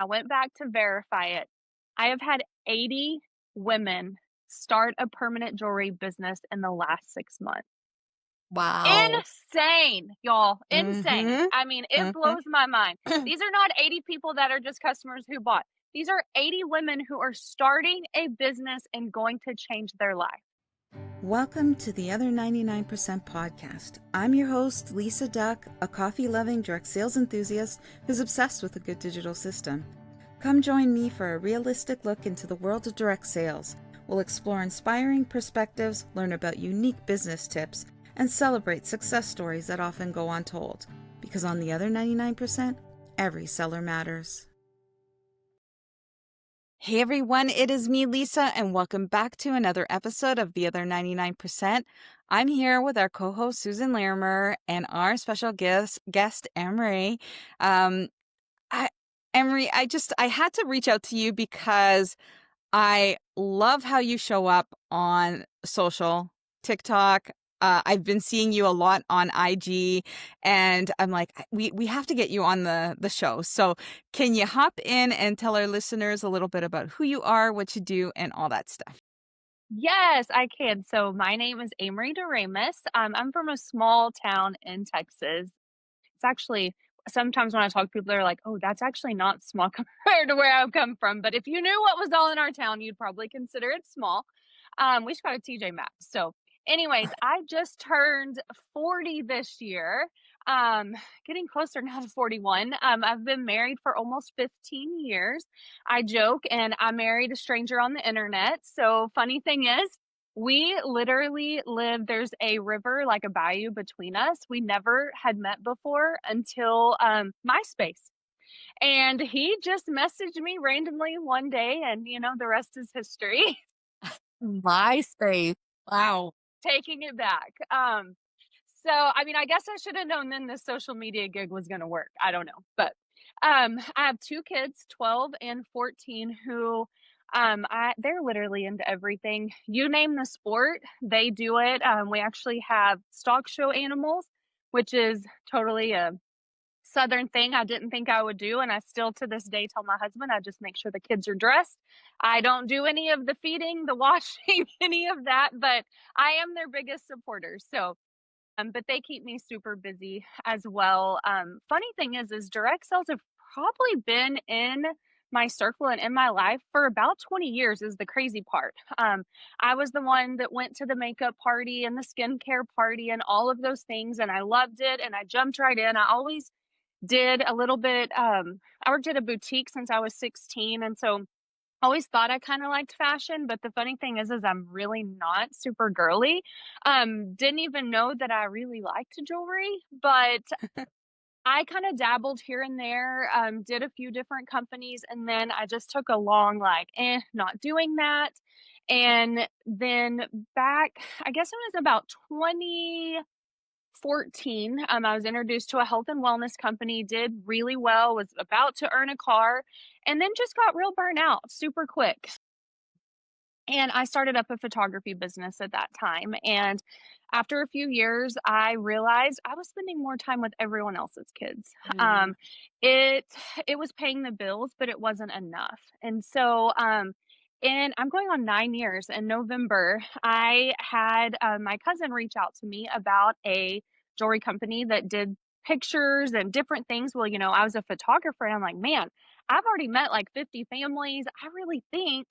I went back to verify it. I have had 80 women start a permanent jewelry business in the last 6 months. Wow. Insane, y'all, insane. Mhm. I mean, it Mhm. blows my mind. These are not 80 people that are just customers who bought. These are 80 women who are starting a business and going to change their life. Welcome to the Other 99% podcast. I'm your host, Lisa Duck, a coffee-loving direct sales enthusiast who's obsessed with a good digital system. Come join me for a realistic look into the world of direct sales. We'll explore inspiring perspectives, learn about unique business tips, and celebrate success stories that often go untold. Because on the other 99%, every seller matters. Hey everyone, it is me, Lisa, and welcome back to another episode of The Other 99%. I'm here with our co-host, Susan Larimer, and our special guest Amary. Um, Amary, I had to reach out to you because I love how you show up on social, TikTok. I've been seeing you a lot on IG, and I'm like, we have to get you on the show. So can you hop in and tell our listeners a little bit about who you are, what you do, and all that stuff? Yes, I can. So my name is Amary Doremus. I'm from a small town in Texas. It's actually sometimes when I talk to people, they're like, "Oh, that's actually not small compared to where I've come from." But if you knew what was all in our town, you'd probably consider it small. We just got a TJ Maxx. So, anyways, I just turned 40 this year. Um, Getting closer now to 41. I've been married for almost 15 years. I joke and I married a stranger on the internet. So, funny thing is, we literally live there's a river, like a bayou between us. We never had met before until, MySpace, and he just messaged me randomly one day and, the rest is history. MySpace. Wow. Taking it back. So, I mean, I guess I should have known then this social media gig was gonna work. I don't know, but, I have 2 kids, 12 and 14, who, they're literally into everything. You name the sport, they do it. We actually have stock show animals, which is totally a Southern thing I didn't think I would do, and I still to this day tell my husband, I just make sure the kids are dressed. I don't do any of the feeding, the washing, any of that, but I am their biggest supporter. So, but they keep me super busy as well. Funny thing is direct sales have probably been in my circle and in my life for about 20 years is the crazy part. I was the one that went to the makeup party and the skincare party and all of those things, and I loved it and I jumped right in. I always did a little bit. I worked at a boutique since I was 16, and so always thought I kinda liked fashion, but the funny thing is I'm really not super girly. Didn't even know that I really liked jewelry, but I kinda dabbled here and there, did a few different companies, and then I just took a long, like, not doing that. And then back I guess it was about 2014, I was introduced to a health and wellness company, did really well, was about to earn a car, and then just got real burnt out super quick. And I started up a photography business at that time. And after a few years, I realized I was spending more time with everyone else's kids. Mm. Um, it it was paying the bills, but it wasn't enough. And so, and I'm going on 9 years. In November, I had my cousin reach out to me about a jewelry company that did pictures and different things. Well, I was a photographer, and I'm like, man, I've already met like 50 families. I really think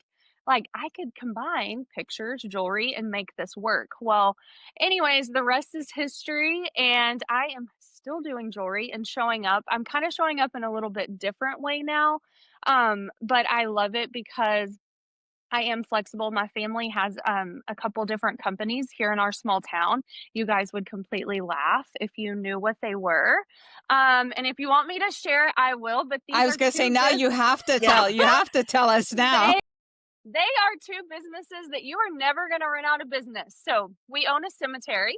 like, I could combine pictures, jewelry, and make this work. Well, anyways, the rest is history, and I am still doing jewelry and showing up. I'm kinda showing up in a little bit different way now, but I love it because I am flexible. My family has, a couple different companies here in our small town. You guys would completely laugh if you knew what they were, and if you want me to share, I will, but I these was are going to say, 2 now you have to Yeah. tell, you have to tell us now. they They are 2 businesses that you are never gonna run out of business. So, we own a cemetery.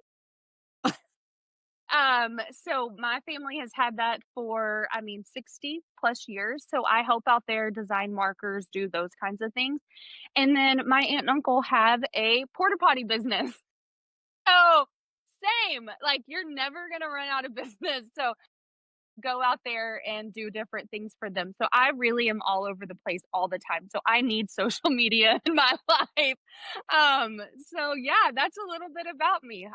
So my family has had that for, I mean, 60 plus years. So I help out there, design markers, do those kinds of things. And then my aunt and uncle have a porta potty business. So, same, like, you're never gonna run out of business. So go out there and do different things for them. So I really am all over the place all the time. So I need social media in my life. So yeah, that's a little bit about me.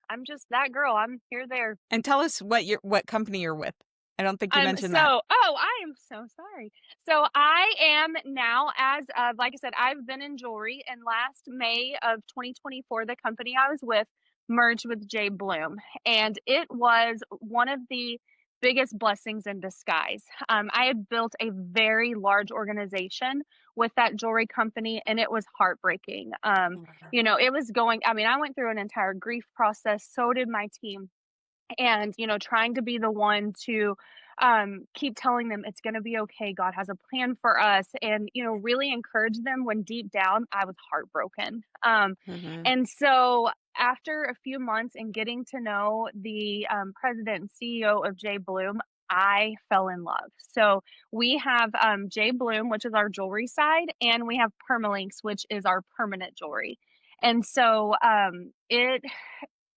I'm just that girl. I'm here there. And tell us what company you're with. I don't think you mentioned that. I am so sorry. So I am now, as of, like I said, I've been in jewelry, and last May of 2024, the company I was with merged with J. Bloom, and it was one of the biggest blessings in disguise. I had built a very large organization with that jewelry company, and it was heartbreaking. It was going, I mean, I went through an entire grief process, so did my team, and trying to be the one to keep telling them it's going to be okay, God has a plan for us, and really encourage them when deep down I was heartbroken. Mhm. And so after a few months and getting to know the president and CEO of J. Bloom, I fell in love. So we have J. Bloom, which is our jewelry side, and we have Permalinks, which is our permanent jewelry. And so it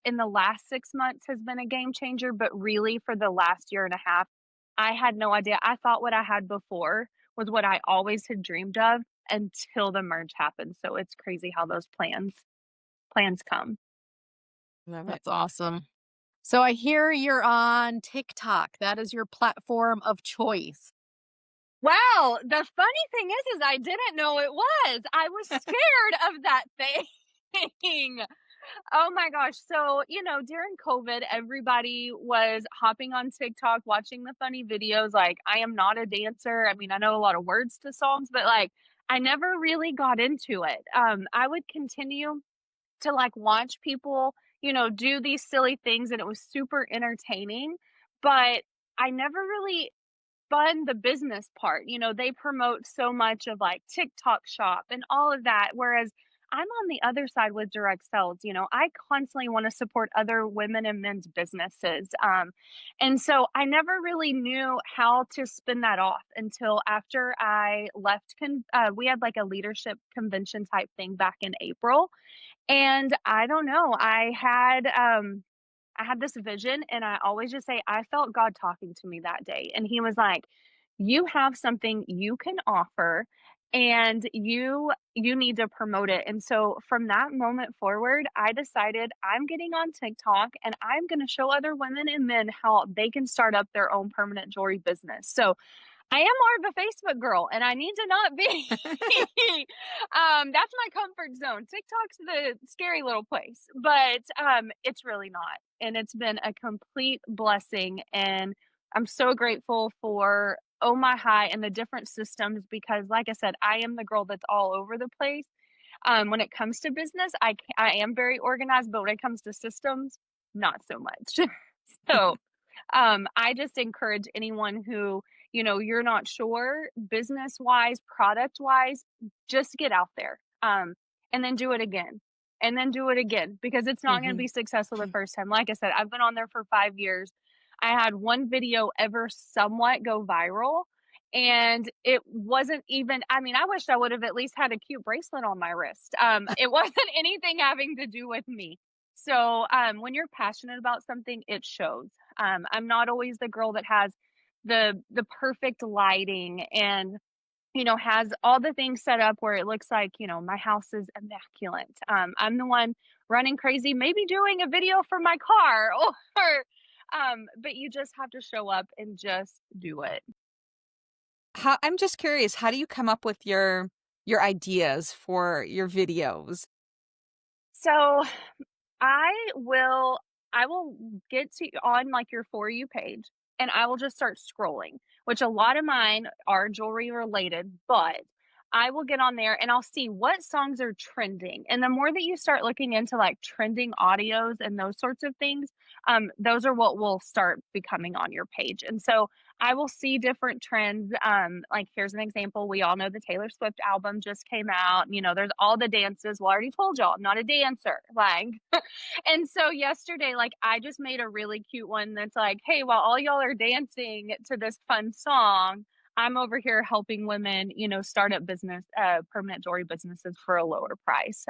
in the last 6 months has been a game changer, but really for the last year and a half, I had no idea. I thought what I had before was what I always had dreamed of until the merge happened. So it's crazy how those plans come. Love it. That's awesome. So I hear you're on TikTok. That is your platform of choice. Wow, the funny thing is I didn't know it was. I was scared of that thing. Oh my gosh. So, during COVID, everybody was hopping on TikTok, watching the funny videos. Like, I am not a dancer. I mean, I know a lot of words to songs, but like, I never really got into it. I would continue to like watch people, do these silly things, and it was super entertaining. But I never really fund the business part. They promote so much of like TikTok shop and all of that. Whereas I'm on the other side with direct sales. I constantly want to support other women and men's businesses. And so I never really knew how to spin that off until after I left. We had like a leadership convention type thing back in April. And I don't know, I had this vision, and I always just say I felt God talking to me that day, and he was like, "You have something you can offer, and you need to promote it." And so from that moment forward, I decided I'm getting on TikTok, and I'm going to show other women and men how they can start up their own permanent jewelry business. So I am more of a Facebook girl, and I need to not be. That's my comfort zone. TikTok's the scary little place, but it's really not. And it's been a complete blessing. And I'm so grateful for Oh My High and the different systems because, like I said, I am the girl that's all over the place. When it comes to business, I am very organized, but when it comes to systems, not so much. So I just encourage anyone who, you're not sure business wise, product wise, just get out there. And then do it again. And then do it again because it's not going to Mhm. be successful the first time. Like I said, I've been on there for 5 years. I had one video ever somewhat go viral. And it wasn't even, I mean, I wish I would have at least had a cute bracelet on my wrist. It wasn't anything having to do with me. So when you're passionate about something, it shows. I'm not always the girl that has the perfect lighting and has all the things set up where it looks like my house is immaculate. I'm the one running crazy, maybe doing a video for my car or but you just have to show up and just do it. I'm just curious, how do you come up with your ideas for your videos? So I will I will get to on, like, your For You page, and I will just start scrolling, which a lot of mine are jewelry related, but I will get on there and I'll see what songs are trending, and the more that you start looking into, like, trending audios and those sorts of things, those are what will start becoming on your page, and so I will see different trends, like, here's an example, we all know the Taylor Swift album just came out, there's all the dances, well, I already told y'all, I'm not a dancer, like, and so yesterday, like, I just made a really cute one that's like, "Hey, while all y'all are dancing to this fun song, I'm over here helping women, start up permanent jewelry businesses for a lower price."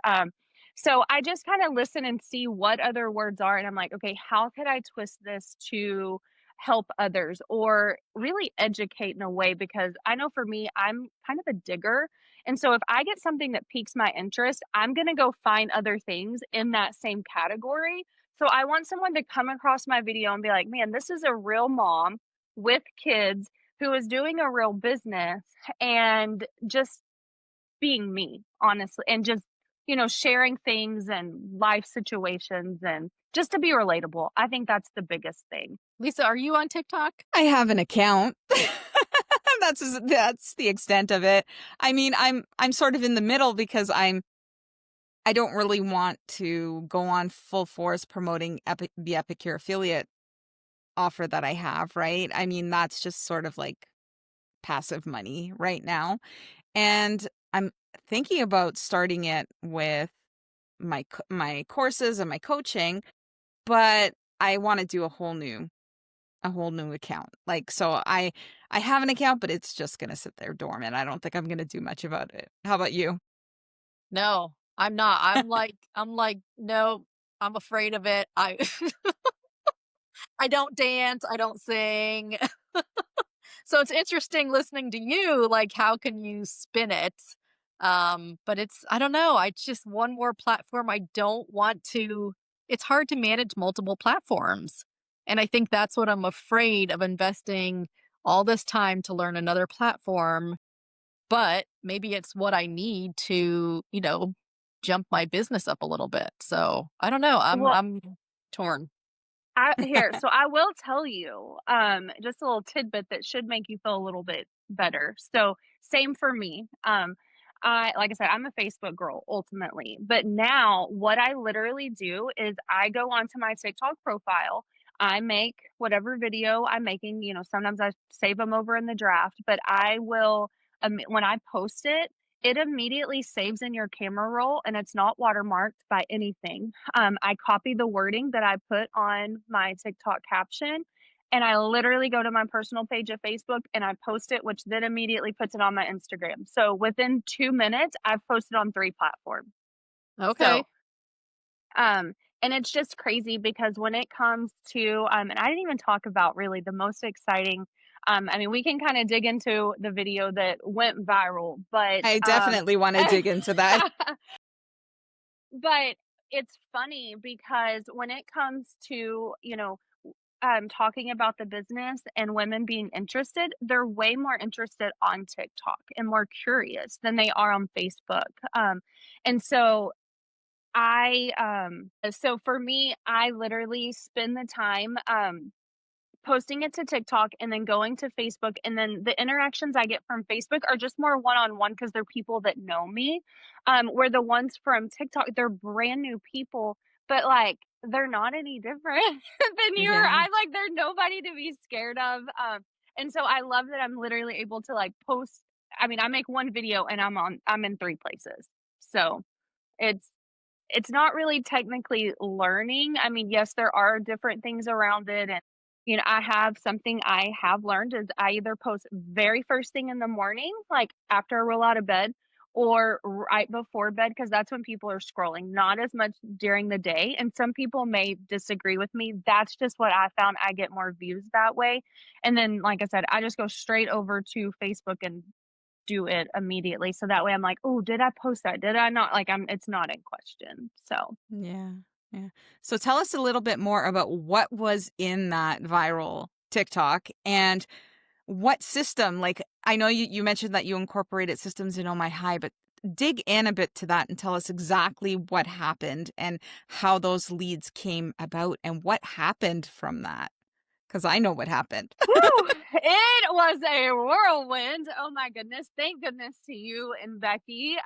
So I just kind of listen and see what other words are, and I'm like, "Okay, how could I twist this to help others or really educate in a way because I know for me, I'm kind of a digger. And so if I get something that piques my interest, I'm going to go find other things in that same category. So I want someone to come across my video and be like, man, this is a real mom with kids who is doing a real business and just being me, honestly, and just, sharing things and life situations and just to be relatable. I think that's the biggest thing. Lisa, are you on TikTok? I have an account. That's the extent of it. I mean, I'm sort of in the middle because I don't really want to go on full force promoting the Epicure affiliate offer that I have, right? I mean, that's just sort of like passive money right now. And I'm thinking about starting it with my courses and my coaching, but I want to do a whole new account. Like, so I have an account, but it's just going to sit there dormant. I don't think I'm going to do much about it. How about you? No, I'm not. I'm like, no, I'm afraid of it. I don't dance, I don't sing. So it's interesting listening to you, like how can you spin it? But I don't know, I just one more platform I don't want to it's hard to manage multiple platforms. And I think that's what I'm afraid of investing all this time to learn another platform, but maybe it's what I need to, jump my business up a little bit. So I don't know. Well, I'm torn. so I will tell you, just a little tidbit that should make you feel a little bit better. So same for me. Like I said, I'm a Facebook girl ultimately, but now what I literally do is I go onto my TikTok profile. I make whatever video I'm making, sometimes I save them over in the draft, but I will, when I post it, it immediately saves in your camera roll and it's not watermarked by anything. I copy the wording that I put on my TikTok caption and I literally go to my personal page of Facebook and I post it, which then immediately puts it on my Instagram. So within 2 minutes, I've posted on 3 platforms. Okay. So, um, and it's just crazy because when it comes to, and I didn't even talk about really the most exciting. I mean, we can kind of dig into the video that went viral, but I definitely want to dig into that. but it's funny because when it comes to, talking about the business and women being interested, they're way more interested on TikTok and more curious than they are on Facebook. And so so for me, I literally spend the time, posting it to TikTok and then going to Facebook, and then the interactions I get from Facebook are just more one-on-one because 'cause they're people that know me, where the ones from TikTok, they're brand new people, but, like, they're not any different than you or Yeah. I, like, they're nobody to be scared of, and so I love that I'm literally able to, like, post. I mean, I make 1 video and I'm in 3 places, so it's it's not really technically learning. I mean, yes, there are different things around it, and, I have something I have learned is I either post very first thing in the morning, like, after I roll out of bed, or right before bed, because that's when people are scrolling, not as much during the day, and some people may disagree with me. That's just what I found. I get more views that way, and then, like I said, I just go straight over to Facebook and do it immediately, so that way I'm like, "Oh, did I post that? Did I not?" Like, it's not in question, so. Yeah. Yeah. So tell us a little bit more about what was in that viral TikTok and what system, like I know you mentioned that you incorporated systems in Oh My High, but dig in a bit to that and tell us exactly what happened and how those leads came about and what happened from that. Because I know what happened. Whew, it was a whirlwind. Oh my goodness. Thank goodness to you and Becky.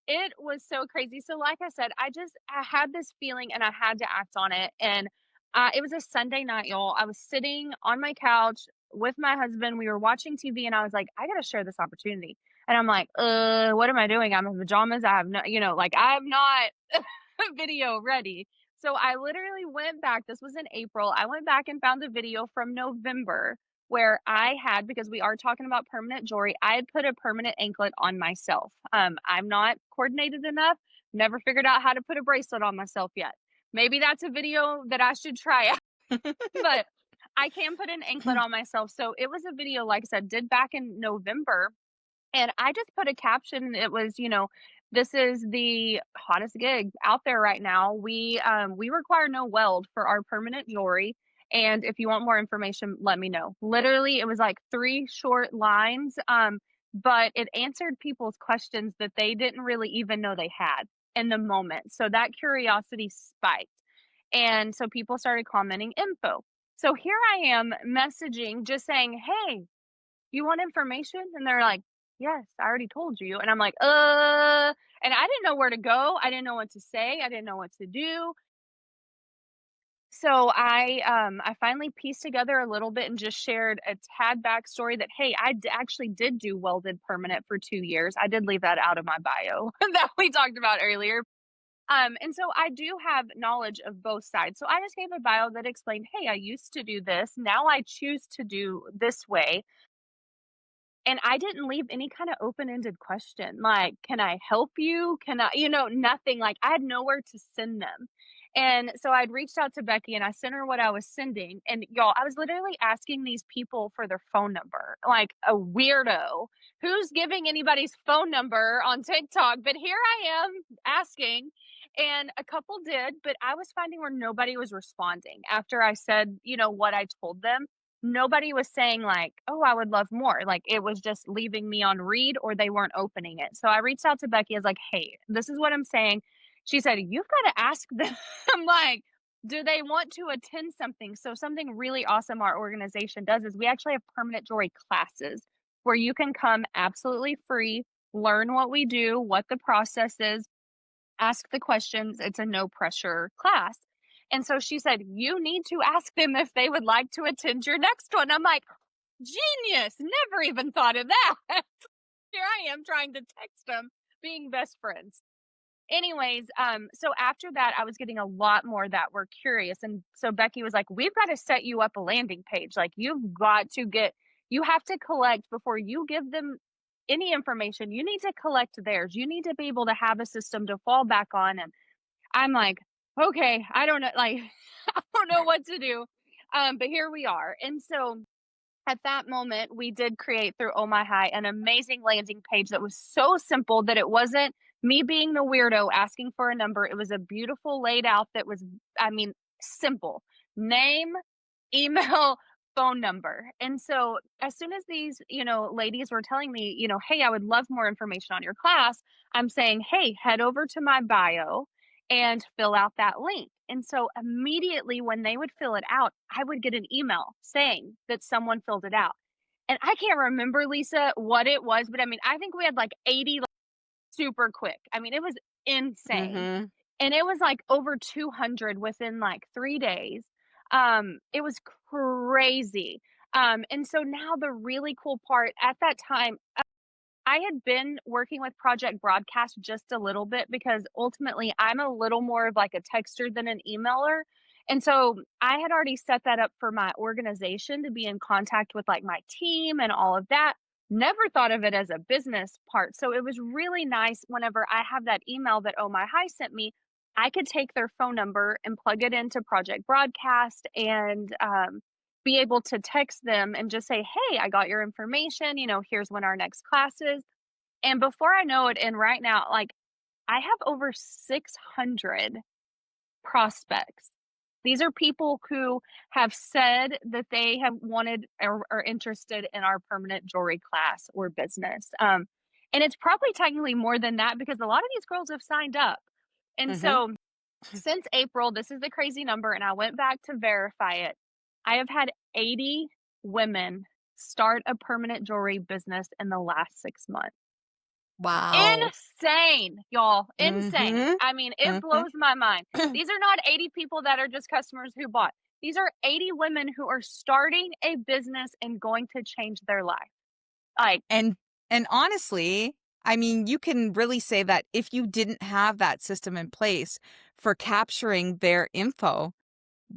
It was so crazy. So like I said, I had this feeling and I had to act on it. And it was a Sunday night, y'all. I was sitting on my couch with my husband. We were watching TV and I was like, I gotta share this opportunity. And I'm like, what am I doing? I'm in pajamas. I have no, like I'm not video ready. So I literally went back. This was in April. I went back and found a video from November where I had, because we are talking about permanent jewelry, I had put a permanent anklet on myself. I'm not coordinated enough, never figured out how to put a bracelet on myself yet. Maybe that's a video that I should try out. But I can put an anklet on myself. So it was a video, like I said, did back in November, and I just put a caption. It was, this is the hottest gig out there right now. We require no weld for our permanent jewelry. And if you want more information, let me know. Literally, it was like 3 short lines. But it answered people's questions that they didn't really even know they had in the moment. So that curiosity spiked. And so people started commenting info. So here I am messaging, just saying, hey, you want information? And they're like, yes, I already told you. And I'm like, and I didn't know where to go. I didn't know what to say. I didn't know what to do. So I finally pieced together a little bit and just shared a tad backstory that, hey, actually did do welded permanent for 2 years. I did leave that out of my bio that we talked about earlier. And so I do have knowledge of both sides. So I just gave a bio that explained, hey, I used to do this. Now I choose to do this way. And I didn't leave any kinda open-ended question, like, "Can I help you? Can I," nothing, like, I had nowhere to send them. And so I'd reached out to Becky and I sent her what I was sending, and y'all, I was literally asking these people for their phone number, like a weirdo. Who's giving anybody's phone number on TikTok? But here I am asking, and a couple did, but I was finding where nobody was responding after I said, what I told them. Nobody was saying like, "Oh, I would love more." Like, it was just leaving me on read or they weren't opening it. So I reached out to Becky. I was like, "Hey, this is what I'm saying." She said, "You've got to ask them." I'm like, "Do they want to attend something?" So something really awesome our organization does is we actually have permanent jewelry classes where you can come absolutely free, learn what we do, what the process is, ask the questions. It's a no pressure class. And so she said, "You need to ask them if they would like to attend your next one." I'm like, genius. Never even thought of that. Here I am trying to text them, being best friends. Anyways, so after that, I was getting a lot more that were curious. And so Becky was like, "We've got to set you up a landing page. Like, you have to collect before you give them any information. You need to collect theirs. You need to be able to have a system to fall back on." And I'm like, "Okay, I don't know, like, I don't know what to do." But here we are. And so at that moment, we did create through Oh My High an amazing landing page that was so simple that it wasn't me being the weirdo asking for a number. It was a beautiful laid out that was, I mean, simple. Name, email, phone number. And so as soon as these, ladies were telling me, "Hey, I would love more information on your class," I'm saying, "Hey, head over to my bio and fill out that link." And so immediately when they would fill it out, I would get an email saying that someone filled it out. And I can't remember, Lisa, what it was, but I mean, I think we had like 80, like, super quick. I mean, it was insane. Mhm. And it was like over 200 within like 3 days. It was crazy. And so now the really cool part at that time, I had been working with Project Broadcast just a little bit because ultimately I'm a little more of like a texter than an emailer. And so I had already set that up for my organization to be in contact with like my team and all of that. Never thought of it as a business part. So it was really nice whenever I have that email that Oh My High sent me, I could take their phone number and plug it into Project Broadcast and be able to text them and just say, "Hey, I got your information. Here's when our next class is." And before I know it, and right now, like, I have over 600 prospects. These are people who have said that they have wanted or are interested in our permanent jewelry class or business. And it's probably technically more than that because a lot of these girls have signed up. And Mhm. so since April, this is the crazy number, and I went back to verify it. I have had 80 women start a permanent jewelry business in the last 6 months. Wow. Insane, y'all, insane. Mhm. I mean, it Mhm. blows my mind. These are not 80 people that are just customers who bought. These are 80 women who are starting a business and going to change their life. Like, And and honestly, I mean, you can really say that if you didn't have that system in place for capturing their info,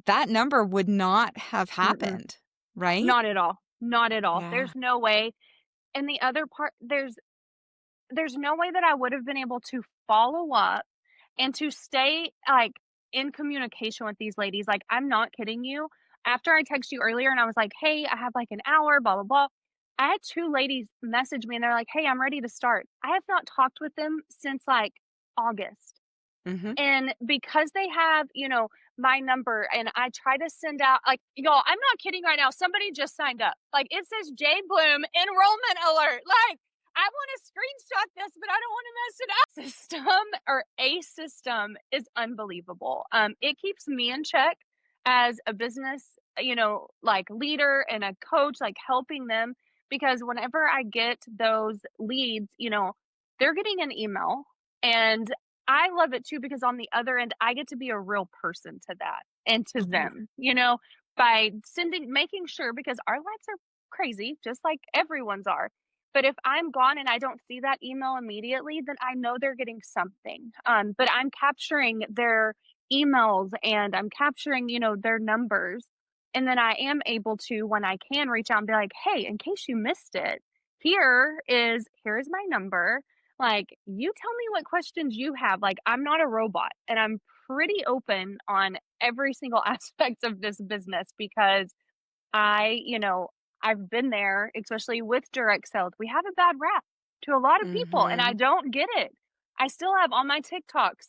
that number would not have mm-mm, happened, right? not at all. Not at all. Yeah. There's no way. And the other part, there's no way that I would have been able to follow up and to stay, like, in communication with these ladies. Like, I'm not kidding you. after I texted you earlier and I was like, "Hey, I have like an hour, blah, blah, blah." I had 2 ladies message me and they're like, "Hey, I'm ready to start." I have not talked with them since like August. Mhm. And because they have, my number and I try to send out like, y'all, I'm not kidding right now. Somebody just signed up. Like it says J Bloom enrollment alert. Like I want to screenshot this, but I don't want to mess it up. System or a system is unbelievable. It keeps me in check as a business, like leader and a coach, like helping them because whenever I get those leads, they're getting an email and I love it too because on the other end, I get to be a real person to that and to Mhm. them, by making sure because our lives are crazy, just like everyone's are. But if I'm gone and I don't see that email immediately, then I know they're getting something. But I'm capturing their emails and I'm capturing, their numbers. And then I am able to, when I can, reach out and be like, hey, in case you missed it, here is my number, like, you tell me what questions you have. Like, I'm not a robot and I'm pretty open on every single aspect of this business because I've been there, especially with direct sales. We have a bad rap to a lot of people and I Mhm. don't get it. I still have on my TikToks,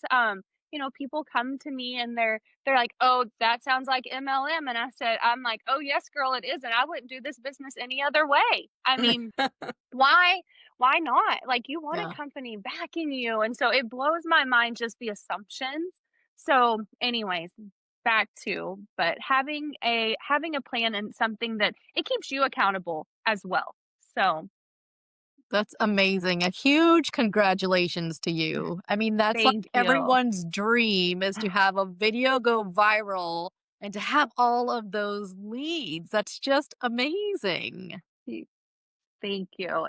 people come to me and they're like, "Oh, that sounds like MLM." And I'm like, "Oh, yes, girl, it is. And I wouldn't do this business any other way." I mean, why why not? Like, you want Yeah. a company backing you, and so it blows my mind just the assumptions. So, anyways, back to but having a plan and something that it keeps you accountable as well. So, That's amazing. A huge congratulations to you. I mean, that's like thank you. everyone's dream is to have a video go viral and to have all of those leads. That's just amazing. Y Thank you.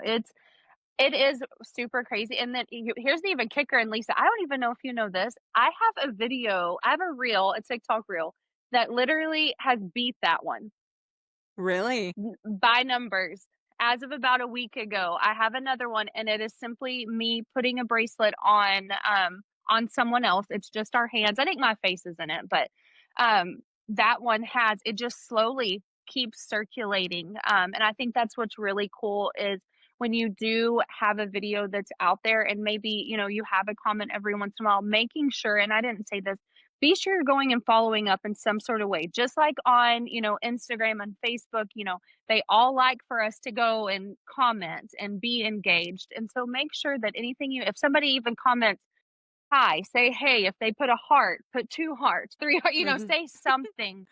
It is super crazy, and then here's the even kicker, and Lisa, I don't even know if you know this. I have a reel, a TikTok reel, that literally has beat that one. Really? By numbers. As of about a week ago, I have another one, and it is simply me putting a bracelet on someone else. It's just our hands. I think my face is in it, but that one has it just slowly keeps circulating. And I think that's what's really cool is when you do have a video that's out there and maybe, you have a comment every once in a while, making sure, and I didn't say this, be sure you're going and following up in some sort of way. Just like on, Instagram and Facebook, they all like for us to go and comment and be engaged. And so make sure that if somebody even comments, hi, say hey. If they put a heart, put 2 hearts, 3 heart, Mhm. say something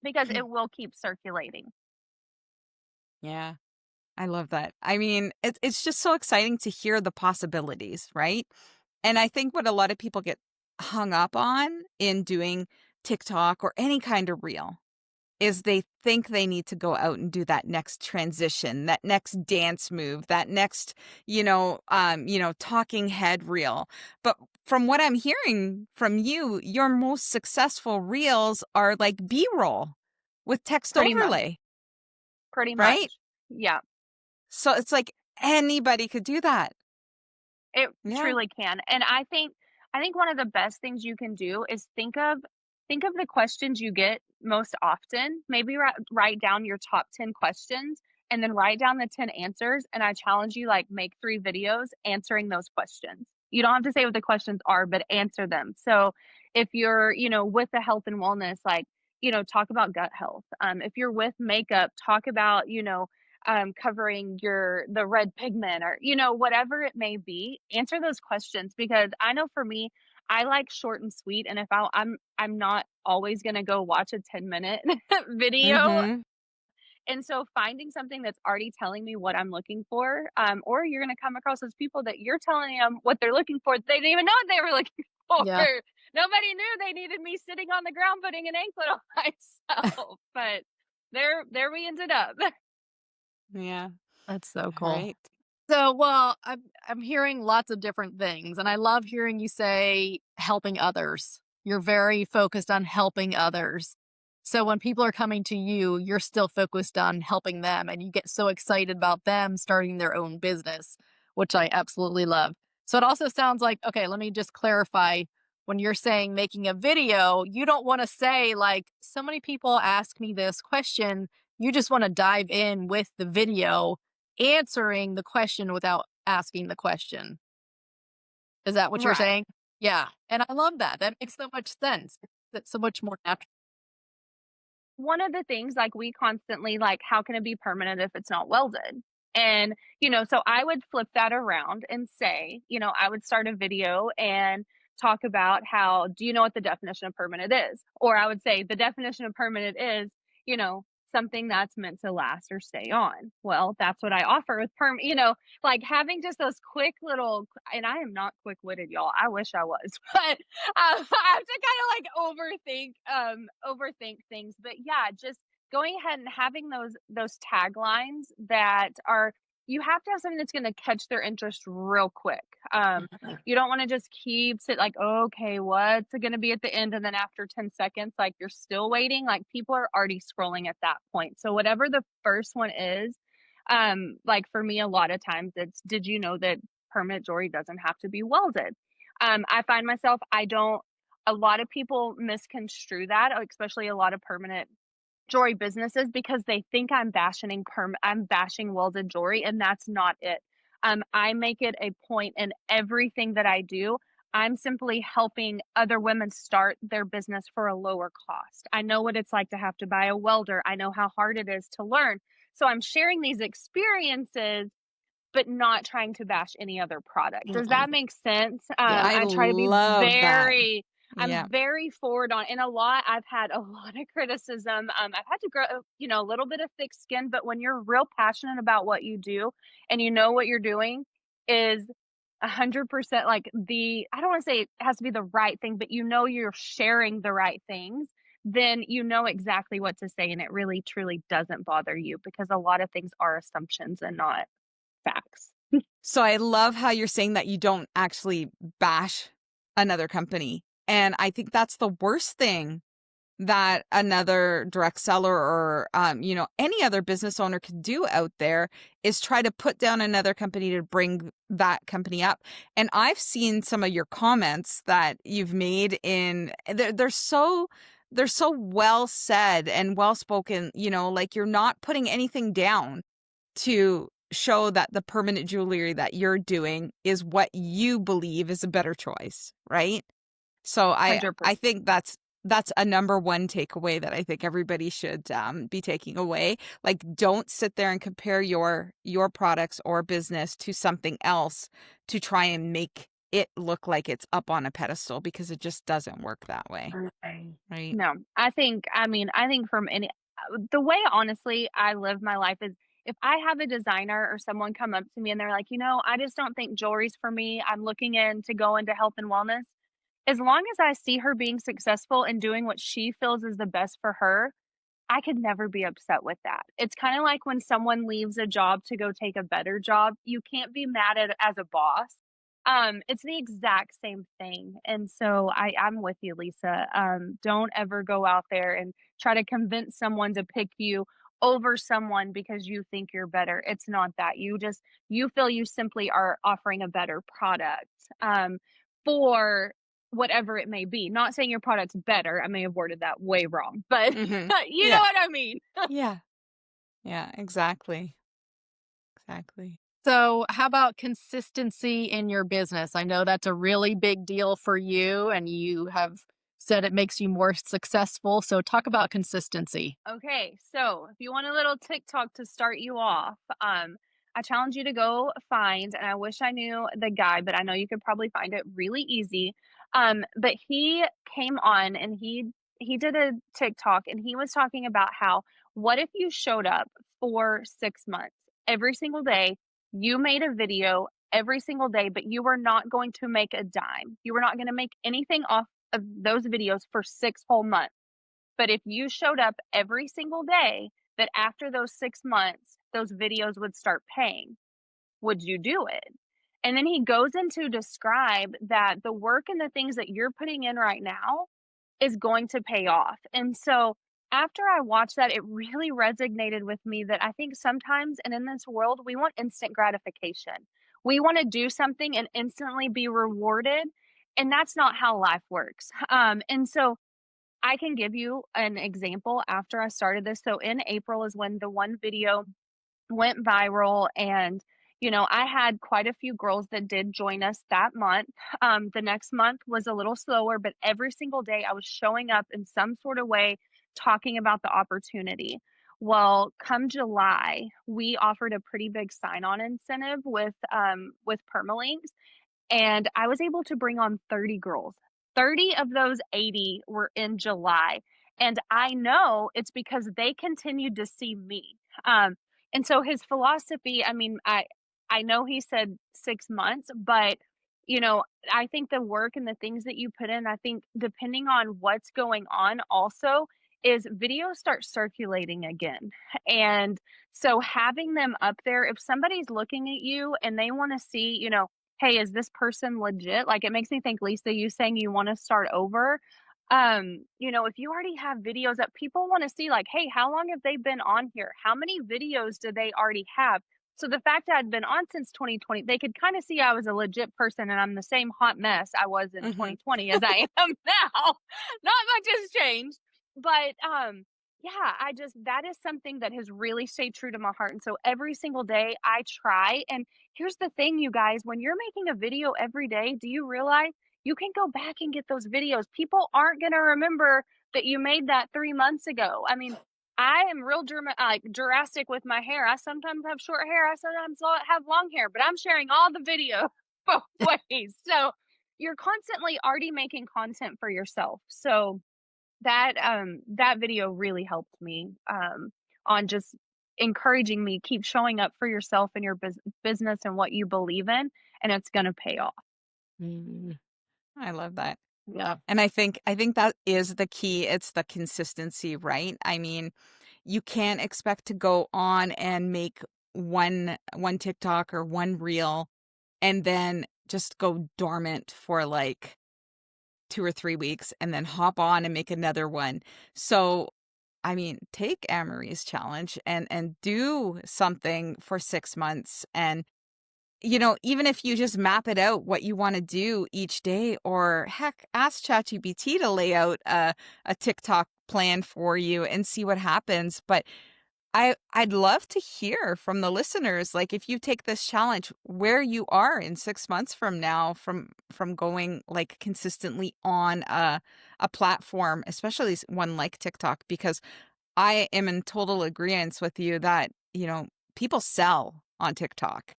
because it will keep circulating. Yeah, I love that. I mean, it's just so exciting to hear the possibilities, right? And I think what a lot of people get hung up on in doing TikTok or any kind of reel is they think they need to go out and do that next transition, that next dance move, that next, talking head reel. But from what I'm hearing from you, your most successful reels are like B-roll with text Pretty much. overlay, Pretty right? much. Yeah. So it's like anybody could do that. It Yeah. truly can, and I think one of the best things you can do is think of the questions you get most often, maybe write down your top 10 questions, and then write down the 10 answers, and I challenge you, like, make 3 videos answering those questions. You don't have to say what the questions are, but answer them. So, if you're, with the health and wellness, like, talk about gut health. If you're with makeup, talk about, covering the red pigment or whatever it may be, answer those questions because I know for me, I like short and sweet, and if I'm not always going to go watch a 10-minute video. Mhm. And so finding something that's already telling me what I'm looking for, or you're going to come across those people that you're telling them what they're looking for, they didn't even know what they were looking for. Yeah, Nobody knew they needed me sitting on the ground putting an anklet on myself, but there we ended up. Yeah. that's so cool. Right. So, well, I'm hearing lots of different things, and I love hearing you say helping others. You're very focused on helping others. So when people are coming to you, you're still focused on helping them, and you get so excited about them starting their own business, which I absolutely love. So it also sounds like, okay, let me just clarify. when you're saying making a video, you don't want to say, like, so many people ask me this question. You just want to dive in with the video, answering the question without asking the question. Is that what you're Right. saying? Yeah. And I love that. That makes so much sense. That's so much more natural. One of the things, like, we constantly, like, how can it be permanent if it's not welded? And, so I would flip that around and say, I would start a video and talk about how, do you know what the definition of permanent is? Or I would say the definition of permanent is, you know, something that's meant to last or stay on. Well, that's what I offer with like having just those quick little, and I am not quick-witted, y'all. I wish I was, but I have to kind of like overthink things. But yeah, just going ahead and having those taglines that are, you have to have something that's going to catch their interest real quick. You don't want to just keep sit like, okay, what's it going to be at the end, and then after 10 seconds like you're still waiting, like people are already scrolling at that point. So whatever the first one is, like for me a lot of times it's, did you know that permanent jewelry doesn't have to be welded? I find myself, I don't, a lot of people misconstrue that, especially a lot of permanent jewelry businesses, because they think I'm bashing welded jewelry, and that's not it. I make it a point in everything that I do. I'm simply helping other women start their business for a lower cost. I know what it's like to have to buy a welder. I know how hard it is to learn. So I'm sharing these experiences but not trying to bash any other product. Does that make sense? Yeah. I I try to be love that. I'm Yeah. very forward on, and I've had a lot of criticism. I've had to grow, a little bit of thick skin, but when you're real passionate about what you do and you know what you're doing is 100% like I don't want to say it has to be the right thing, but you're sharing the right things, then you know exactly what to say, and it really truly doesn't bother you because a lot of things are assumptions and not facts. So I love how you're saying that you don't actually bash another company. And I think that's the worst thing that another direct seller or any other business owner could do out there is try to put down another company to bring that company up. And I've seen some of your comments that you've made in they're so well said and well spoken, like you're not putting anything down to show that the permanent jewelry that you're doing is what you believe is a better choice, right? So I 100%. think that's a number one takeaway that I think everybody should be taking away. Like, don't sit there and compare your products or business to something else to try and make it look like it's up on a pedestal, because it just doesn't work that way, right? No, I think from the way honestly I live my life is, if I have a designer or someone come up to me and they're like, I just don't think jewelry's for me. I'm looking in to go into health and wellness. As long as I see her being successful and doing what she feels is the best for her, I could never be upset with that. It's kind of like when someone leaves a job to go take a better job, you can't be mad at as a boss. It's the exact same thing. And so I'm with you, Lisa. Don't ever go out there and try to convince someone to pick you over someone because you think you're better. It's not that. You feel you simply are offering a better product for whatever it may be. Not saying your product's better. I may have worded that way wrong, but Mm-hmm. you know Yeah. what I mean. Yeah. Yeah. Exactly. Exactly. So, how about consistency in your business? I know that's a really big deal for you, and you have said it makes you more successful. So, talk about consistency. Okay, so if you want a little TikTok to start you off, I challenge you to go find, and I wish I knew the guy, but I know you could probably find it really easy. But he came on and he did a TikTok and he was talking about how, what if you showed up for 6 months every single day, you made a video every single day, but you were not going to make a dime. You were not going to make anything off of those videos for 6 whole months. But if you showed up every single day, that after those 6 months, those videos would start paying. Would you do it? And then he goes into describe that the work and the things that you're putting in right now is going to pay off. And so after I watched that, it really resonated with me that I think sometimes, and in this world, we want instant gratification. We want to do something and instantly be rewarded. and that's not how life works. And so I can give you an example after I started this. So in April is when the one video went viral, and I had quite a few girls that did join us that month. The next month was a little slower, but every single day I was showing up in some sort of way talking about the opportunity. Well, come July, we offered a pretty big sign-on incentive with permalinks, and I was able to bring on 30 girls. 30 of those 80 were in July, and I know it's because they continued to see me. And so his philosophy, I mean, I know he said 6 months, but, I think the work and the things that you put in, I think depending on what's going on also is videos start circulating again. And so having them up there, if somebody's looking at you and they wanna see, hey, is this person legit? Like, it makes me think, Lisa, you saying you want to start over. If you already have videos up, people want to see, like, hey, how long have they been on here? How many videos do they already have? So the fact that I'd been on since 2020, they could kind of see I was a legit person and I'm the same hot mess I was in Mhm. 2020 as I am now. Not much has changed. But yeah, that is something that has really stayed true to my heart. And so every single day I try. And here's the thing, you guys, when you're making a video every day, do you realize you can go back and get those videos? People aren't going to remember that you made that 3 months ago. I mean, I am real like Jurassic with my hair. I sometimes have short hair. I sometimes have long hair, but I'm sharing all the video both ways. So you're constantly already making content for yourself. So that video really helped me on just encouraging me keep showing up for yourself and your business and what you believe in, and it's going to pay off. Mm, I love that. yeah. And I think that is the key. It's the consistency, right? I mean, you can't expect to go on and make one TikTok or one reel and then just go dormant for like 2 or 3 weeks and then hop on and make another one. So, I mean, take Amary's challenge and do something for 6 months, and even if you just map it out what you want to do each day, or heck, ask ChatGPT to lay out a TikTok plan for you and see what happens. But I'd love to hear from the listeners, like if you take this challenge, where you are in 6 months from now, from going like consistently on a platform, especially one like TikTok, because I am in total agreement with you that people sell on TikTok.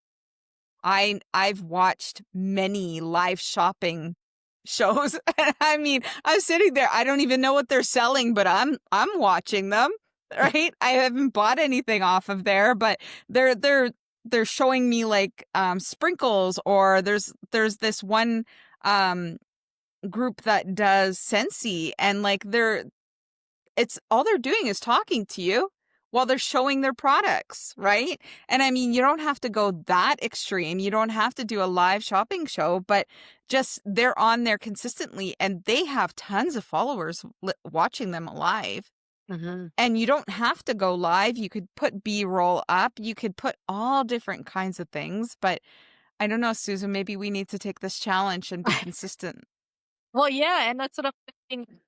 I've watched many live shopping shows. I mean, I'm sitting there, I don't even know what they're selling, but I'm watching them, right? I haven't bought anything off of there, but they're showing me like sprinkles, or there's this one um group that does Scentsy, and like it's all they're doing is talking to you while they're showing their products, right? And I mean, you don't have to go that extreme. You don't have to do a live shopping show, but just they're on there consistently and they have tons of followers watching them live. Hmm. And you don't have to go live. You could put B-roll up. You could put all different kinds of things. But I don't know, Susan, maybe we need to take this challenge and be consistent. Well, yeah, and that's what I'm thinking,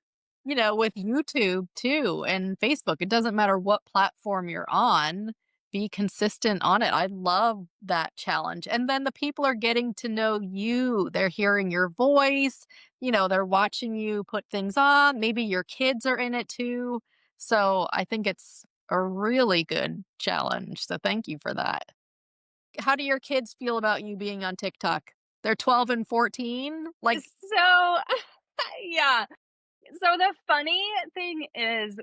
with YouTube too and Facebook. It doesn't matter what platform you're on, be consistent on it. I love that challenge. And then the people are getting to know you. They're hearing your voice, they're watching you put things on. Maybe your kids are in it too. So I think it's a really good challenge. So thank you for that. How do your kids feel about you being on TikTok? They're 12 and 14? Like, So yeah. So the funny thing is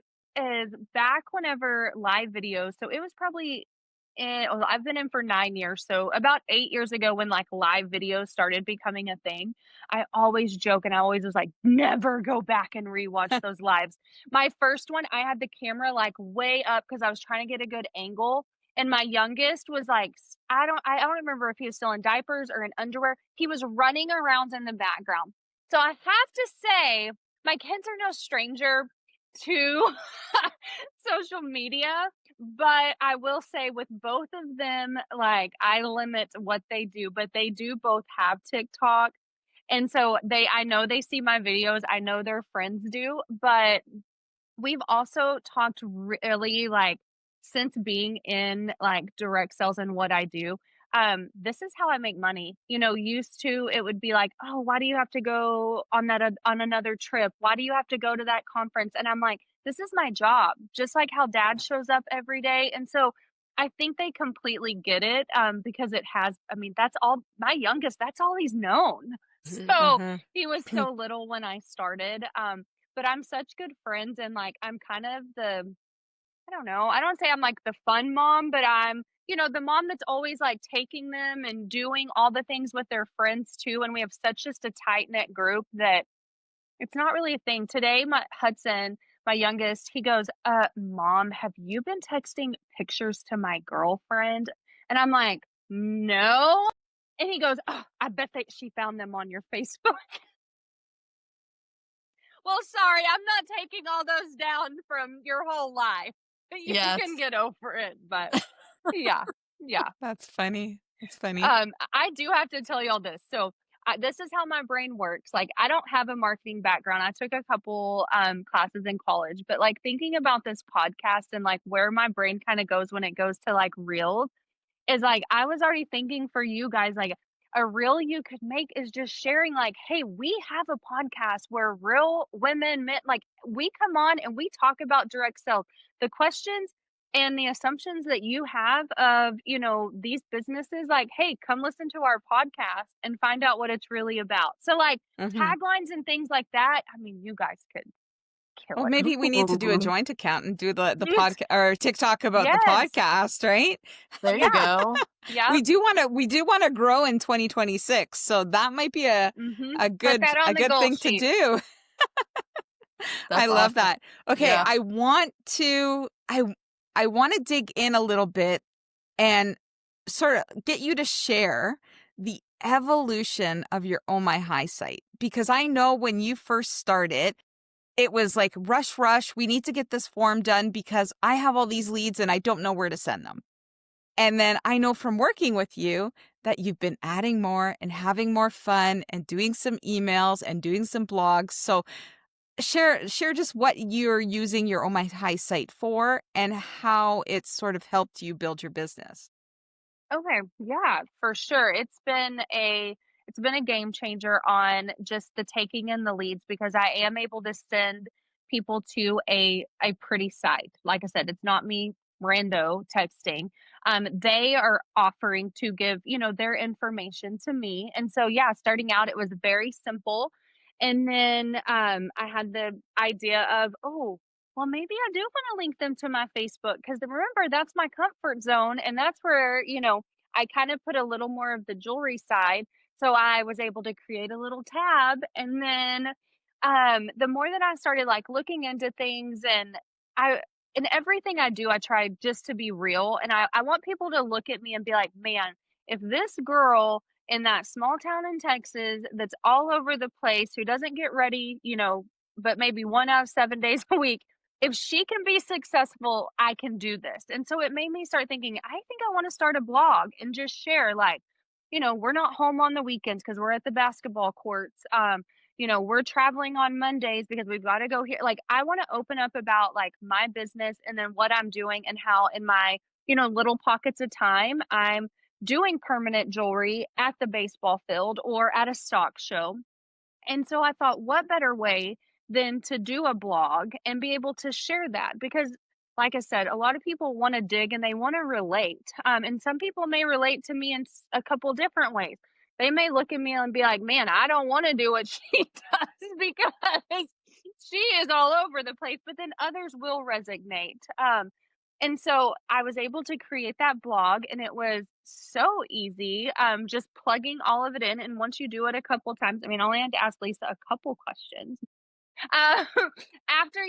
back whenever live videos, so it was probably well, I've been in for 9 years, so about 8 years ago when, like, live videos started becoming a thing, I always joke and I always was like, "Never go back and rewatch those lives." My first one, I had the camera, like, way up because I was trying to get a good angle, and my youngest was, like, I don't remember if he was still in diapers or in underwear. He was running around in the background. So I have to say, my kids are no stranger to social media, but I will say with both of them, like, I limit what they do, but they do both have TikTok. And so I know they see my videos, I know their friends do, but we've also talked really, like, since being in, like, direct sales and what I do, this is how I make money. You know, used to, it would be like, "Oh, why do you have to go on that on another trip? Why do you have to go to that conference?" And I'm like, "This is my job," just like how dad shows up every day, and so I think they completely get it, because it has I mean, that's all my youngest, that's all he's known. So, Mhm. he was so little when I started, but I'm such good friends and, like, I'm kind of the I don't know, I don't say I'm, like, the fun mom, but I'm, the mom that's always, like, taking them and doing all the things with their friends too, and we have such just a tight-knit group that it's not really a thing. Today, my youngest, he goes, Mom, have you been texting pictures to my girlfriend?" And I'm like, "No." And he goes, "Oh, I bet that she found them on your Facebook." Well, sorry, I'm not taking all those down from your whole life. You can Yes. get over it, but yeah, yeah. That's funny. That's funny. I do have to tell y'all this. So, this is how my brain works. Like, I don't have a marketing background. I took a couple classes in college, but like thinking about this podcast and like where my brain kind of goes when it goes to like reels is like I was already thinking for you guys, like a reel you could make is just sharing, like, hey, we have a podcast where real women, men, like we come on and we talk about direct sales. The questions and the assumptions that you have of, these businesses, like, hey, come listen to our podcast and find out what it's really about. So, like, Mhm. taglines and things like that, I mean, you guys could kill Well, it. maybe we need to do a joint account and do the Yes. podcast or TikTok about the Yes. podcast, right? There you Yeah. go. Yep. We do want to grow in 2026, so that might be Put that a on the good goal thing to sheet. do. I That's love awesome. that. Okay, Yeah. I want to dig in a little bit and sort of get you to share the evolution of your Oh My High site, because I know when you first started, it was like rush, rush. We need to get this form done because I have all these leads and I don't know where to send them. And then I know from working with you that you've been adding more and having more fun and doing some emails and doing some blogs. So share just what you're using your Oh My High site for and how it's sort of helped you build your business. Okay, yeah, for sure. It's been a game changer on just the taking in the leads because I am able to send people to a pretty site. Like I said, it's not me rando texting. They are offering to give, their information to me. And so yeah, starting out it was very simple. And then I had the idea of, oh, well, maybe I do want to link them to my Facebook because remember, that's my comfort zone. And that's where, I kind of put a little more of the jewelry side. So I was able to create a little tab. And then the more that I started like looking into things I, in everything I do, I try just to be real. And I want people to look at me and be like, man, if this girl in that small town in Texas that's all over the place who doesn't get ready, but maybe 1 out of 7 days a week, if she can be successful, I can do this. And so it made me start thinking, I think I want to start a blog and just share like, we're not home on the weekends because we're at the basketball courts. We're traveling on Mondays because we've got to go here. Like I want to open up about like my business and then what I'm doing and how in my, little pockets of time, I'm doing permanent jewelry at the baseball field or at a stock show. And so I thought, what better way than to do a blog and be able to share that? Because, like I said, a lot of people want to dig and they want to relate. And some people may relate to me in a couple different ways. They may look at me and be like, man, I don't want to do what she does because she is all over the place. But then others will resonate. And so I was able to create that blog and it was so easy, just plugging all of it in. And once you do it a couple times, I mean, I only had to ask Lisa a couple questions. Uh, after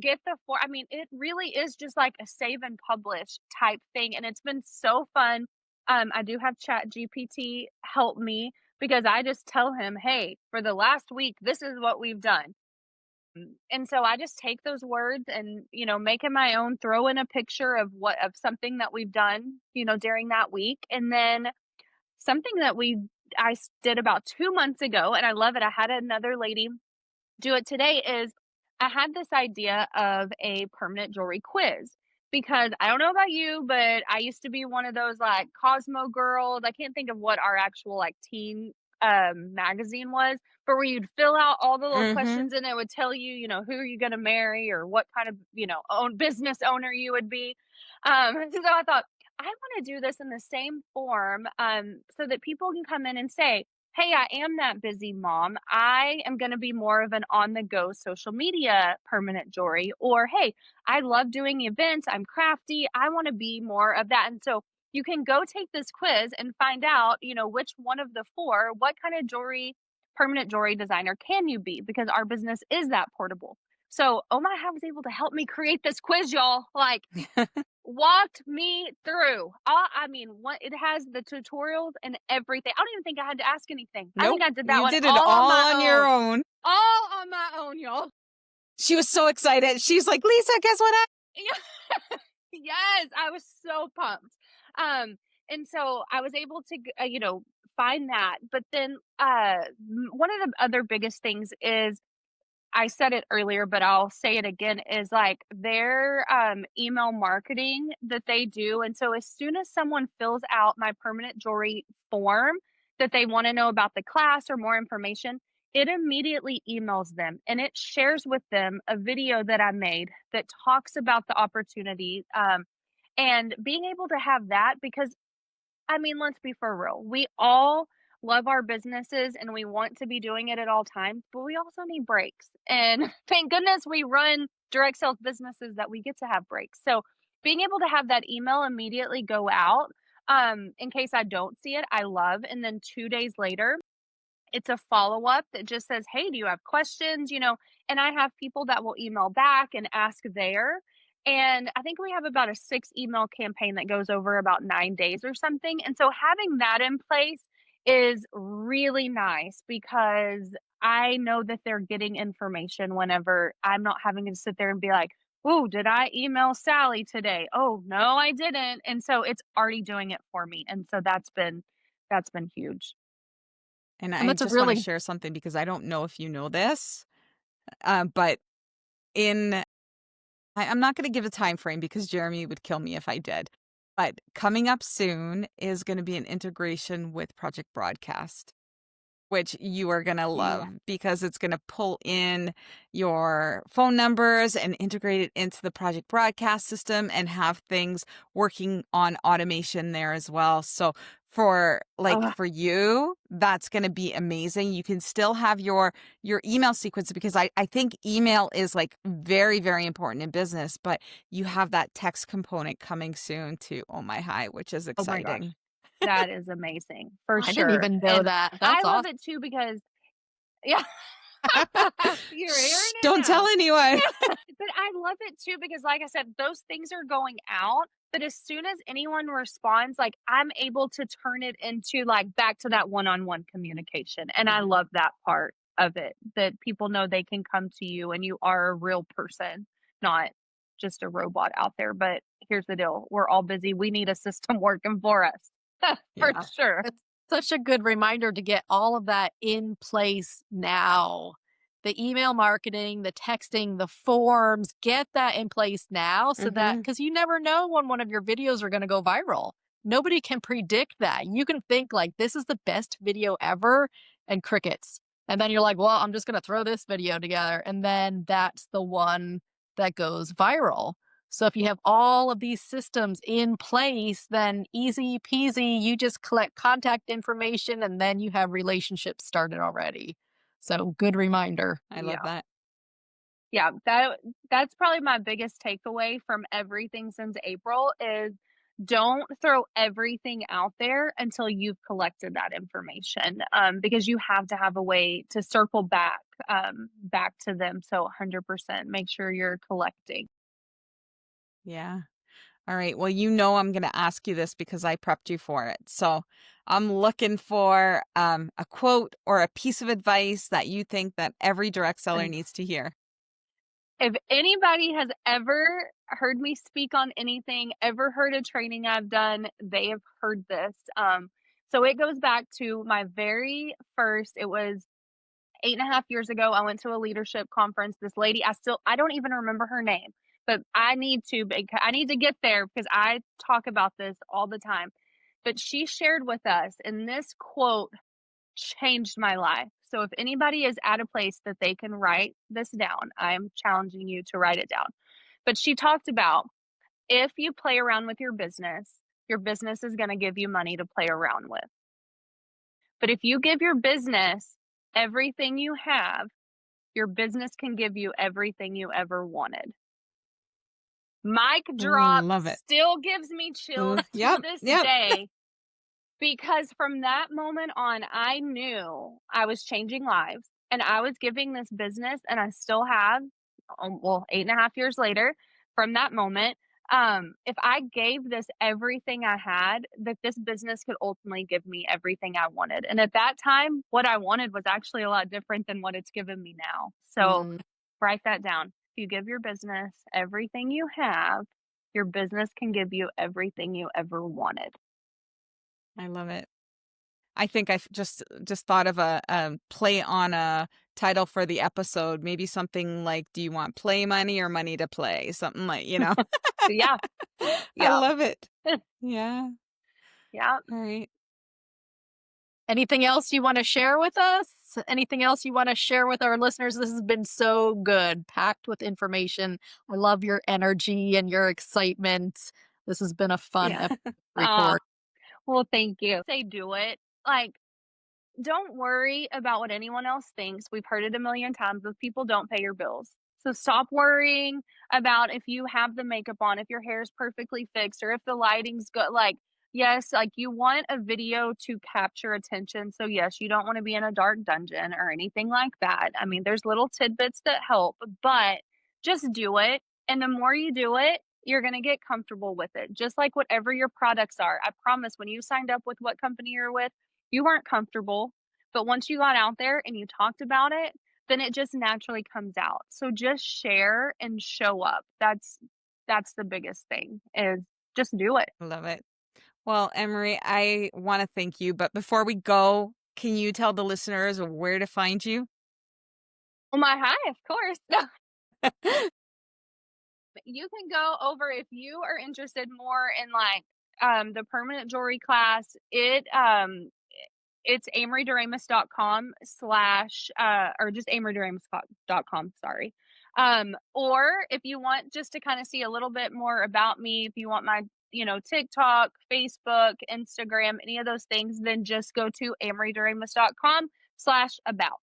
get the I mean, it really is just like a save and publish type thing. And it's been so fun. I do have Chat GPT help me because I just tell him, hey, for the last week, this is what we've done. And so I just take those words and, make it my own, throw in a picture of something that we've done, during that week. And then something that we did about 2 months ago, and I love it. I had another lady do it today. Is I had this idea of a permanent jewelry quiz because I don't know about you, but I used to be one of those like Cosmo girls. I can't think of what our actual like teen magazine was, but where you'd fill out all the little Mm-hmm. questions and it would tell you, who are you going to marry or what kind of, own business owner you would be. So I thought I want to do this in the same form so that people can come in and say, hey, I am that busy mom. I am going to be more of an on the go social media permanent jewelry. Or, hey, I love doing events. I'm crafty. I want to be more of that. And so you can go take this quiz and find out, which one of the four, what kind of jewelry, permanent jewelry designer can you be? Because our business is that portable. So, oh my, I was able to help me create this quiz, y'all. Like, walked me through. I mean, what it has the tutorials and everything. I don't even think I had to ask anything. I think Nope. I did that You one did it all on all my on your own. own. All on my own, y'all. She was so excited. She's like, Lisa, guess what? Yeah. Yes, I was so pumped. And so I was able to, find that. But then one of the other biggest things is I said it earlier, but I'll say it again, is like their email marketing that they do. And so as soon as someone fills out my permanent jewelry form that they want to know about the class or more information, it immediately emails them and it shares with them a video that I made that talks about the opportunity. And being able to have that, because I mean, let's be for real. We all love our businesses and we want to be doing it at all times, but we also need breaks. And thank goodness we run direct sales businesses that we get to have breaks. So being able to have that email immediately go out in case I don't see it, I love. And then 2 days later, it's a follow-up that just says, "Hey, do you have questions?" And I have people that will email back and ask there. And I think we have about a 6 email campaign that goes over about 9 days or something. And so having that in place is really nice because I know that they're getting information whenever I'm not having to sit there and be like, "Oh, did I email Sally today? Oh, no, I didn't." And so it's already doing it for me. And so that's been huge. And And I that's a just want to really share something because I don't know if you know this, but in I'm not going to give a time frame because Jeremy would kill me if I did. But coming up soon is going to be an integration with Project Broadcast, which you are going to love Yeah. because it's going to pull in your phone numbers and integrate it into the Project Broadcast system and have things working on automation there as well. So for you, that's going to be amazing. You can still have your email sequence because I think email is like very, very important in business, but you have that text component coming soon to Oh My High, which is Oh my gosh. exciting. That is amazing, for I didn't sure, even know and that. I That's love awesome. it too because yeah, you're hearing Shh, it don't tell now. anyone. But I love it too because like I said, those things are going out, but as soon as anyone responds, like, I'm able to turn it into, like, back to that one-on-one communication, and I Yeah. love that part of it, that people know they can come to you and you are a real person, not just a robot out there, but here's the deal, we're all busy, we need a system working for us. For Yeah. sure. It's such a good reminder to get all of that in place now. The email marketing, the texting, the forms, get that in place now so that Mhm. because you never know when one of your videos are going to go viral. Nobody can predict that. You can think like this is the best video ever and crickets. And then you're like, well, I'm just going to throw this video together. And then that's the one that goes viral. So if you have all of these systems in place, then easy peasy, you just collect contact information and then you have relationships started already. So good reminder. I love Yeah. that. Yeah, that's probably my biggest takeaway from everything since April is don't throw everything out there until you've collected that information, because you have to have a way to circle back to them. So 100% make sure you're collecting. Yeah. All right. Well, I'm going to ask you this because I prepped you for it. So I'm looking for a quote or a piece of advice that you think that every direct seller needs to hear. If anybody has ever heard me speak on anything, ever heard a training I've done, they have heard this. So it goes back to my very first, it was 8.5 years ago. I went to a leadership conference. This lady, I don't even remember her name, but I need to, because I need to get there because I talk about this all the time. But she shared with us, and this quote changed my life. So if anybody is at a place that they can write this down, I'm challenging you to write it down. But she talked about, if you play around with your business is going to give you money to play around with. But if you give your business everything you have, your business can give you everything you ever wanted. Mic drop, Love it. still gives me chills to Yep. this Yep. day. Because from that moment on, I knew I was changing lives, and I was giving this business, and I still have, well, 8.5 years later from that moment, if I gave this everything I had, that this business could ultimately give me everything I wanted. And at that time, what I wanted was actually a lot different than what it's given me now. So Mm, write that down. If you give your business everything you have, your business can give you everything you ever wanted. I love it. I think I've just thought of a play on a title for the episode. Maybe something like, "Do you want play money or money to play?" Something like, you know. Yeah. I Yeah. love it. Yeah. Yeah. All right. anything else you want to share with us? Anything else you want to share with our listeners? This has been so good, packed with information. I love your energy and your excitement. This has been a fun Yeah. Ah, record. well, thank you. Say do it. Like, don't worry about what anyone else thinks. We've heard it a million times. Those people don't pay your bills. So stop worrying about if you have the makeup on, if your hair is perfectly fixed, or if the lighting's good. Like, yes, like you want a video to capture attention. So, yes, you don't want to be in a dark dungeon or anything like that. I mean, there's little tidbits that help, but just do it. And the more you do it, you're going to get comfortable with it. Just like whatever your products are. I promise when you signed up with what company you're with, you weren't comfortable, but once you got out there and you talked about it, then it just naturally comes out. So just share and show up. That's the biggest thing, is just do it. Love it. Well, Emery, I want to thank you, but before we go, can you tell the listeners where to find you? Oh my hi, of course. You can go over if you are interested more in like the permanent jewelry class. It's amarydoremus.com slash or just amarydoremus.com, sorry. Or if you want just to kind of see a little bit more about me, if you want my, TikTok, Facebook, Instagram, any of those things, then just go to amarydoremus.com slash about.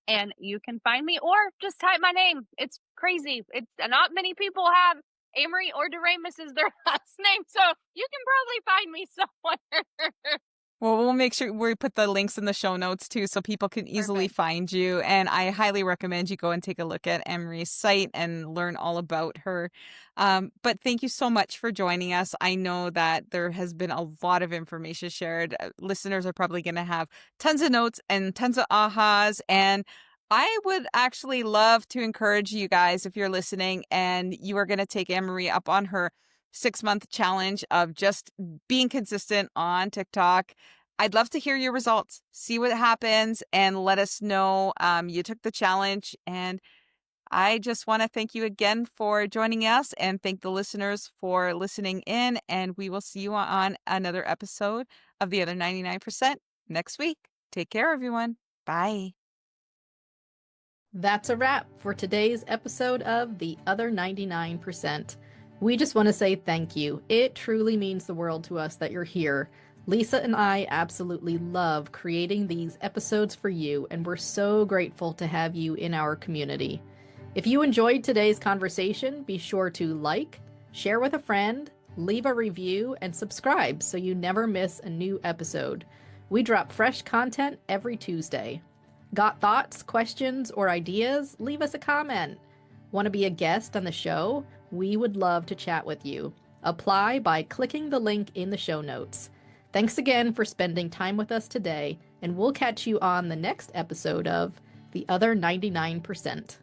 And you can find me, or just type my name. It's crazy. It's not many people have Amary or Doremus is their last name, so you can probably find me somewhere. Well, we'll make sure we put the links in the show notes too so people can easily Perfect. find you. And I highly recommend you go and take a look at Emery's site and learn all about her. But thank you so much for joining us. I know that there has been a lot of information shared. Listeners are probably going to have tons of notes and tons of ahas. And I would actually love to encourage you guys, if you're listening and you are going to take Emery up on her 6-month challenge of just being consistent on TikTok. I'd love to hear your results, see what happens, and let us know you took the challenge. And I just want to thank you again for joining us and thank the listeners for listening in. And we will see you on another episode of The Other 99% next week. Take care, everyone. Bye. That's a wrap for today's episode of The Other 99%. We just want to say thank you. It truly means the world to us that you're here. Lisa and I absolutely love creating these episodes for you, and we're so grateful to have you in our community. If you enjoyed today's conversation, be sure to like, share with a friend, leave a review, and subscribe so you never miss a new episode. We drop fresh content every Tuesday. Got thoughts, questions, or ideas? Leave us a comment. Want to be a guest on the show? We would love to chat with you. Apply by clicking the link in the show notes. Thanks again for spending time with us today, and we'll catch you on the next episode of The Other 99%.